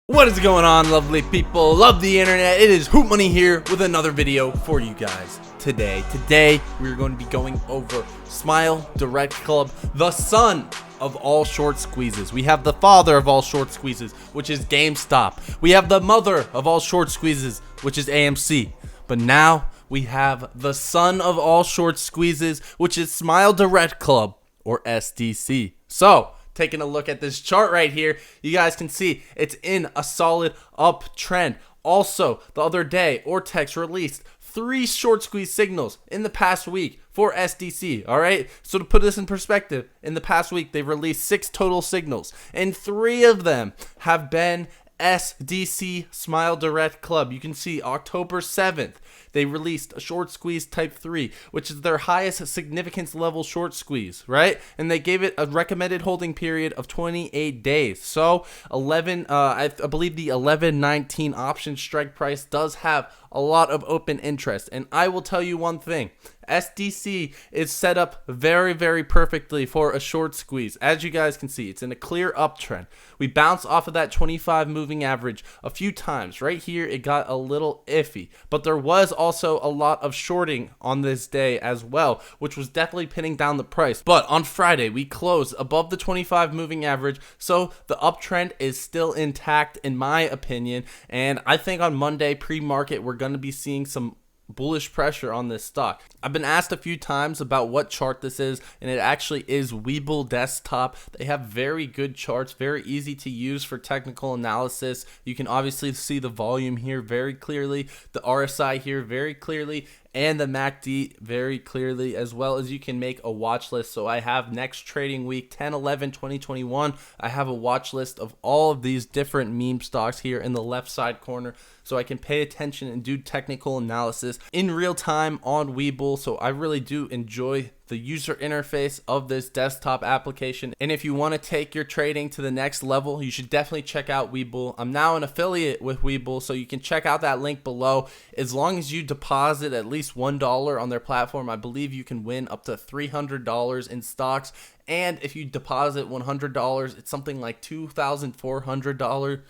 What is going on, lovely people? Love the internet. It is Hootmoney here with another video for you guys today. Today, we're going to be going over SmileDirectClub, the son of all short squeezes. We have the father of all short squeezes, which is GameStop. We have the mother of all short squeezes, which is AMC. But now we have the son of all short squeezes, which is SmileDirectClub, or SDC. So, taking a look at this chart right here, you guys can see it's in a solid uptrend. Also, the other day, Ortex released 3 short squeeze signals in the past week for SDC. All right, so to put this in perspective, in the past week they've released 6 total signals, and 3 of them have been SDC SmileDirectClub. You can see October 7th they released a short squeeze type 3, which is their highest significance level short squeeze, right? And they gave it a recommended holding period of 28 days. So I believe the 11.19 option strike price does have a lot of open interest. And I will tell you one thing, SDC is set up very, very perfectly for a short squeeze. As you guys can see, it's in a clear uptrend. We bounced off of that 25 moving average a few times. Right here, it got a little iffy, but there was also a lot of shorting on this day as well, which was definitely pinning down the price. But on Friday, we closed above the 25 moving average, so the uptrend is still intact in my opinion. And I think on Monday pre-market, we're going to be seeing some bullish pressure on this stock. I've been asked a few times about what chart this is, and it actually is WeBull desktop. They have very good charts, very easy to use for technical analysis. You can obviously see the volume here very clearly, the RSI here very clearly, and the MACD very clearly, as well as you can make a watch list. So I have next trading week 10/11/2021. I have a watch list of all of these different meme stocks here in the left side corner, so I can pay attention and do technical analysis in real time on WeBull. So I really do enjoy the user interface of this desktop application. And if you want to take your trading to the next level, you should definitely check out WeBull. I'm now an affiliate with WeBull, so you can check out that link below. As long as you deposit at least $1 on their platform, I believe you can win up to $300 in stocks. And if you deposit $100, it's something like $2,400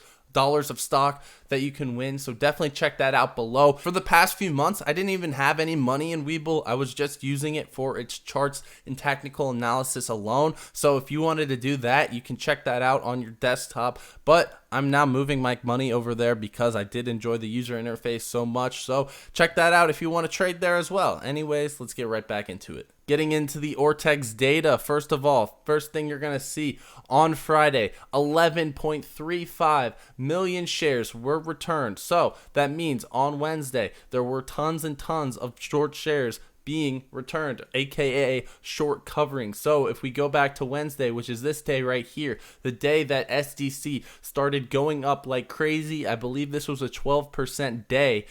of stock that you can win. So definitely check that out below. For the past few months, I didn't even have any money in WeBull. I was just using it for its charts and technical analysis alone. So if you wanted to do that, you can check that out on your desktop. But I'm now moving my money over there because I did enjoy the user interface so much. So check that out if you want to trade there as well. Anyways, let's get right back into it. Getting into the Ortex data, first of all, first thing you're going to see on Friday, 11.35 million shares were returned. So that means on Wednesday, there were tons and tons of short shares being returned, aka short covering. So if we go back to Wednesday, which is this day right here, the day that SDC started going up like crazy, I believe this was a 12% day.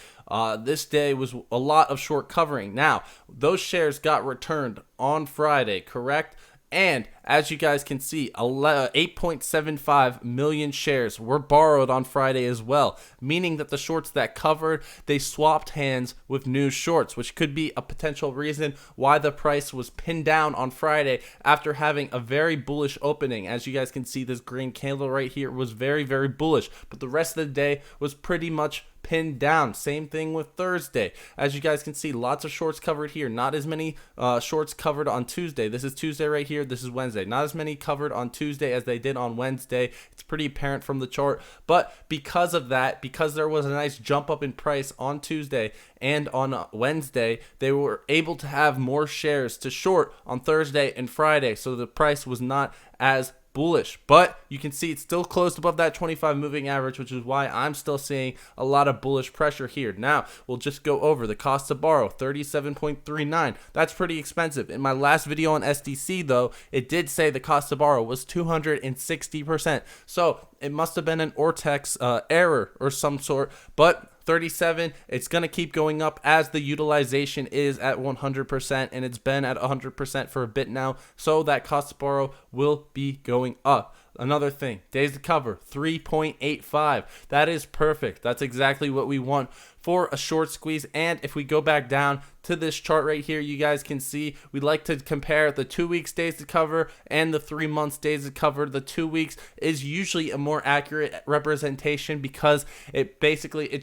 This day was a lot of short covering. Now, those shares got returned on Friday, correct? And as you guys can see, 8.75 million shares were borrowed on Friday as well, meaning that the shorts that covered, they swapped hands with new shorts, which could be a potential reason why the price was pinned down on Friday after having a very bullish opening. As you guys can see, this green candle right here was very, very bullish, but the rest of the day was pretty much pinned down. Same thing with Thursday. As you guys can see, lots of shorts covered here. Not as many shorts covered on Tuesday. This is Tuesday right here. This is Wednesday. Not as many covered on Tuesday as they did on Wednesday. It's pretty apparent from the chart. But because of that, because there was a nice jump up in price on Tuesday and on Wednesday, they were able to have more shares to short on Thursday and Friday. So the price was not as bullish, but you can see it's still closed above that 25 moving average, which is why I'm still seeing a lot of bullish pressure here. Now we'll just go over the cost to borrow, 37.39. That's pretty expensive. In my last video on SDC though, it did say the cost to borrow was 260%, so it must have been an Ortex error or some sort. But 37, it's going to keep going up as the utilization is at 100%, and it's been at 100% for a bit now, so that cost to borrow will be going up. Another thing, days to cover, 3.85. That is perfect. That's exactly what we want for a short squeeze. And if we go back down to this chart right here, you guys can see we like to compare the 2 weeks days to cover and the 3 months days to cover. The 2 weeks is usually a more accurate representation because it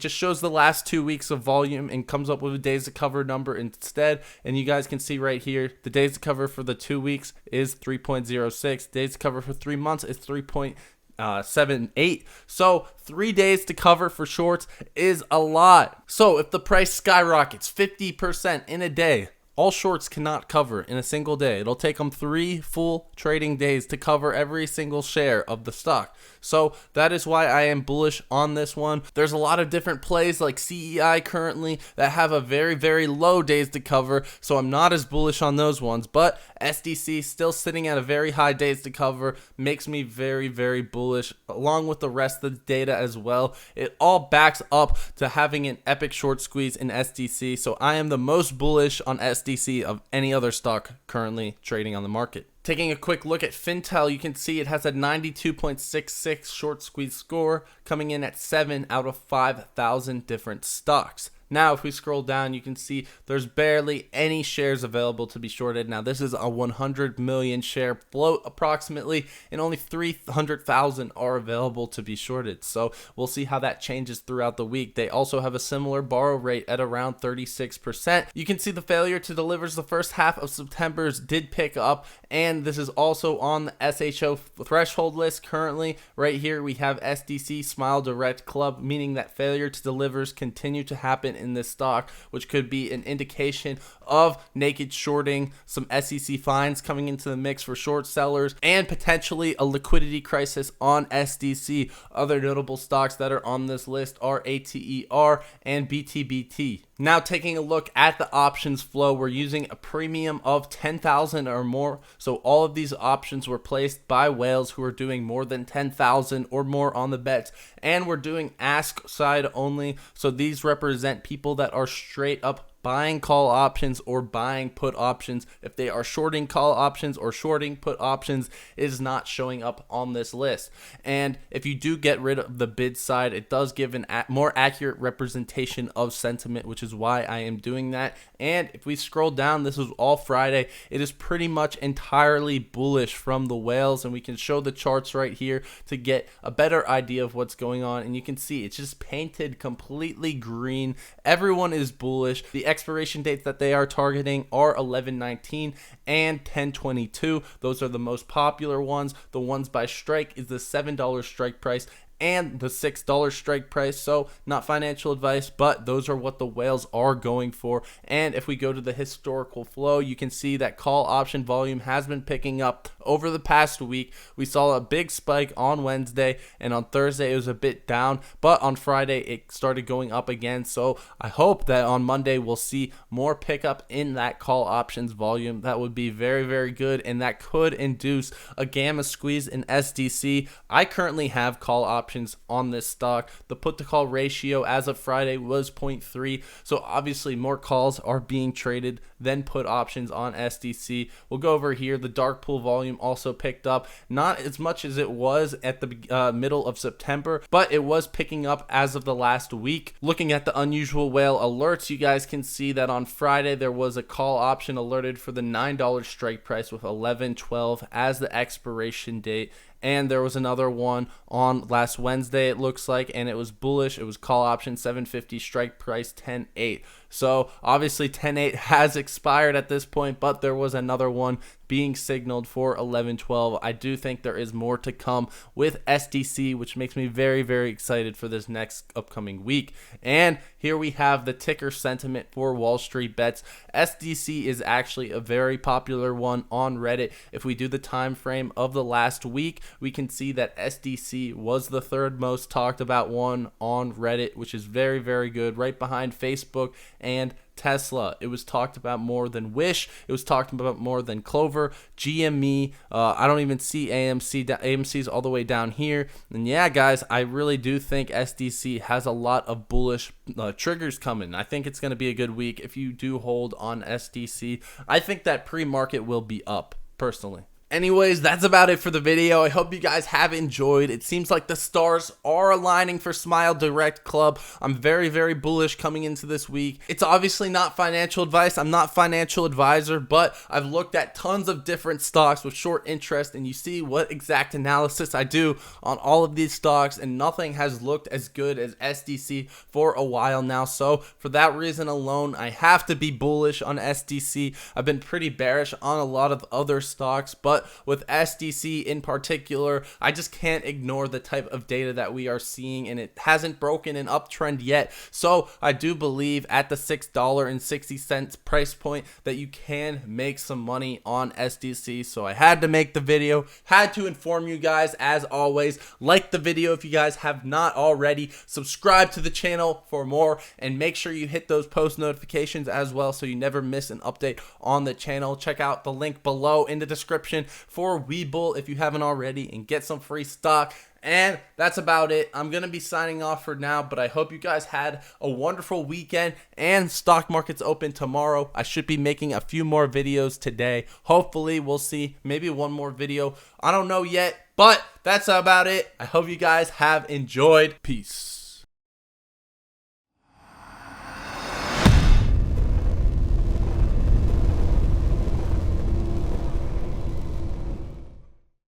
just shows the last 2 weeks of volume and comes up with a days to cover number instead. And you guys can see right here, the days to cover for the 2 weeks is 3.06. Days to cover for 3 months is 3.78. So 3 days to cover for shorts is a lot. So if the price skyrockets 50% in a day, all shorts cannot cover in a single day. It'll take them 3 full trading days to cover every single share of the stock. So that is why I am bullish on this one. There's a lot of different plays like CEI currently that have a very, very low days to cover. So I'm not as bullish on those ones. But SDC still sitting at a very high days to cover makes me very, very bullish along with the rest of the data as well. It all backs up to having an epic short squeeze in SDC. So I am the most bullish on SDC of any other stock currently trading on the market. Taking a quick look at Fintel, you can see it has a 92.66 short squeeze score, coming in at 7 out of 5,000 different stocks. Now, if we scroll down, you can see there's barely any shares available to be shorted. Now, this is a 100 million share float approximately, and only 300,000 are available to be shorted. So we'll see how that changes throughout the week. They also have a similar borrow rate at around 36%. You can see the failure to deliver the first half of September's did pick up, and this is also on the SHO threshold list currently. Right here, we have SDC SmileDirectClub, meaning that failure to delivers continue to happen in this stock, which could be an indication of naked shorting, some SEC fines coming into the mix for short sellers, and potentially a liquidity crisis on SDC. Other notable stocks that are on this list are ATER and BTBT. Now taking a look at the options flow, we're using a premium of 10,000 or more. So all of these options were placed by whales who are doing more than 10,000 or more on the bets. And we're doing ask side only. So these represent people that are straight up buying call options or buying put options. If they are shorting call options or shorting put options, it is not showing up on this list. And if you do get rid of the bid side, it does give an more accurate representation of sentiment, which is why I am doing that. And if we scroll down, this was all Friday. It is pretty much entirely bullish from the whales, and we can show the charts right here to get a better idea of what's going on. And you can see it's just painted completely green. Everyone is bullish. The expiration dates that they are targeting are 11/19 and 10/22. Those are the most popular ones. The ones by strike is the $7 strike price and the $6 strike price. So not financial advice, but those are what the whales are going for. And if we go to the historical flow, you can see that call option volume has been picking up over the past week. We saw a big spike on Wednesday, and on Thursday it was a bit down, but on Friday it started going up again. So I hope that on Monday we'll see more pickup in that call options volume. That would be very, very good, and that could induce a gamma squeeze in SDC. I currently have call options on this stock. The put to call ratio as of Friday was 0.3, so obviously more calls are being traded than put options on SDC. We'll go over here. The dark pool volume also picked up, not as much as it was at the middle of September, but it was picking up as of the last week. Looking at the unusual whale alerts, you guys can see that on Friday there was a call option alerted for the $9 strike price with 11/12 as the expiration date. And there was another one on last Wednesday, it looks like, and it was bullish. It was call option 750, strike price 10.8. So obviously 10.8 has expired at this point, but there was another one being signaled for 11/12. I do think there is more to come with SDC, which makes me very, very excited for this next upcoming week. And here we have the ticker sentiment for Wall Street bets. SDC is actually a very popular one on Reddit. If we do the time frame of the last week, we can see that SDC was the third most talked about one on Reddit, which is very, very good, right behind Facebook and Tesla. It was talked about more than Wish. It was talked about more than Clover, GME. I don't even see AMC. AMC's all the way down here. And yeah, guys, I really do think SDC has a lot of bullish triggers coming. I think it's going to be a good week if you do hold on SDC. I think that pre-market will be up, personally. Anyways, that's about it for the video. I hope you guys have enjoyed. It seems like the stars are aligning for SmileDirectClub. I'm very, very bullish coming into this week. It's obviously not financial advice. I'm not a financial advisor, but I've looked at tons of different stocks with short interest, and you see what exact analysis I do on all of these stocks, and nothing has looked as good as SDC for a while now. So for that reason alone, I have to be bullish on SDC. I've been pretty bearish on a lot of other stocks, but with SDC in particular, I just can't ignore the type of data that we are seeing, and it hasn't broken an uptrend yet. So I do believe at the $6.60 price point that you can make some money on SDC. So I had to make the video, had to inform you guys. As always, like the video if you guys have not already, subscribe to the channel for more, and make sure you hit those post notifications as well so you never miss an update on the channel. Check out the link below in the description for WeBull if you haven't already, and get some free stock. And that's about it. I'm going to be signing off for now, but I hope you guys had a wonderful weekend, and stock market's open tomorrow. I should be making a few more videos today. Hopefully, we'll see. Maybe one more video. I don't know yet, but that's about it. I hope you guys have enjoyed. Peace.